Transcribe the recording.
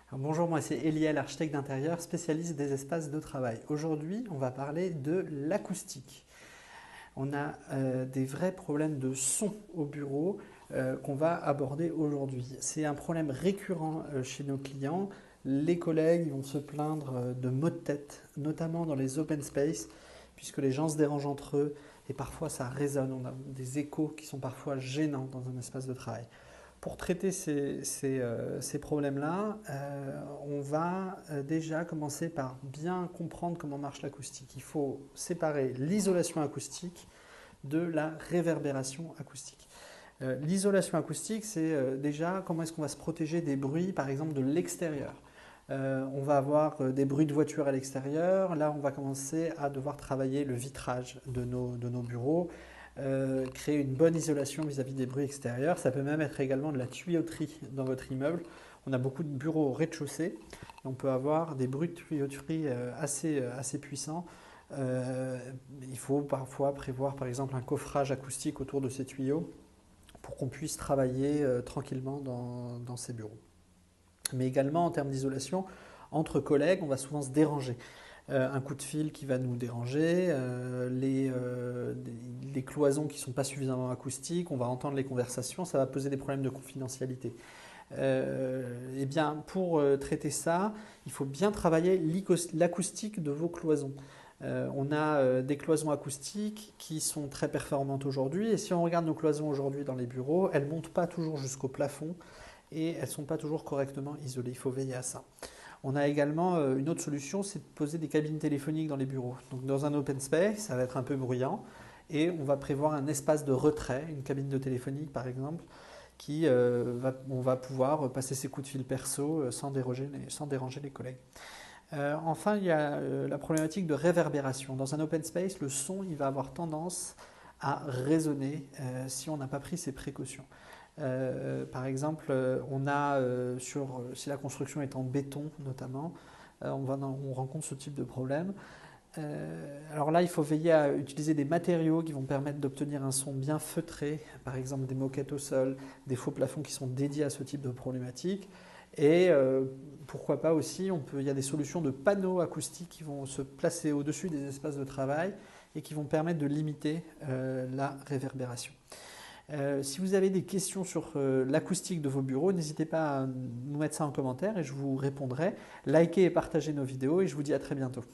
Alors, bonjour, moi c'est Eliel, architecte d'intérieur, spécialiste des espaces de travail. Aujourd'hui, on va parler de l'acoustique. On a des vrais problèmes de son au bureau qu'on va aborder aujourd'hui. C'est un problème récurrent chez nos clients. Les collègues vont se plaindre de maux de tête, notamment dans les open space, puisque les gens se dérangent entre eux et parfois ça résonne. On a des échos qui sont parfois gênants dans un espace de travail. Pour traiter ces problèmes-là, on va déjà commencer par bien comprendre comment marche l'acoustique. Il faut séparer l'isolation acoustique de la réverbération acoustique. L'isolation acoustique, c'est déjà comment est-ce qu'on va se protéger des bruits, par exemple, de l'extérieur. On va avoir des bruits de voiture à l'extérieur. Là, on va commencer à devoir travailler le vitrage de nos bureaux, créer une bonne isolation vis-à-vis des bruits extérieurs. Ça peut même être également de la tuyauterie dans votre immeuble. On a beaucoup de bureaux au rez-de-chaussée. On peut avoir des bruits de tuyauterie assez puissants. Il faut parfois prévoir par exemple un coffrage acoustique autour de ces tuyaux pour qu'on puisse travailler tranquillement dans ces bureaux. Mais également en termes d'isolation, entre collègues, on va souvent se déranger. Un coup de fil qui va nous déranger, les cloisons qui ne sont pas suffisamment acoustiques, on va entendre les conversations, ça va poser des problèmes de confidentialité. Eh bien, pour traiter ça, il faut bien travailler l'acoustique de vos cloisons. On a des cloisons acoustiques qui sont très performantes aujourd'hui, et si on regarde nos cloisons aujourd'hui dans les bureaux, elles ne montent pas toujours jusqu'au plafond et elles ne sont pas toujours correctement isolées. Il faut veiller à ça. On a également une autre solution, c'est de poser des cabines téléphoniques dans les bureaux. Donc dans un open space, ça va être un peu bruyant et on va prévoir un espace de retrait, une cabine de téléphonique par exemple, on va pouvoir passer ses coups de fil perso sans déranger les collègues. Enfin, il y a la problématique de réverbération. Dans un open space, le son il va avoir tendance à résonner si on n'a pas pris ses précautions. Par exemple, si la construction est en béton notamment, on rencontre ce type de problème. Alors là, il faut veiller à utiliser des matériaux qui vont permettre d'obtenir un son bien feutré, par exemple des moquettes au sol, des faux plafonds qui sont dédiés à ce type de problématique. Et pourquoi pas aussi, il y a des solutions de panneaux acoustiques qui vont se placer au-dessus des espaces de travail et qui vont permettre de limiter la réverbération. Si vous avez des questions sur l'acoustique de vos bureaux, n'hésitez pas à nous mettre ça en commentaire et je vous répondrai. Likez et partagez nos vidéos et je vous dis à très bientôt.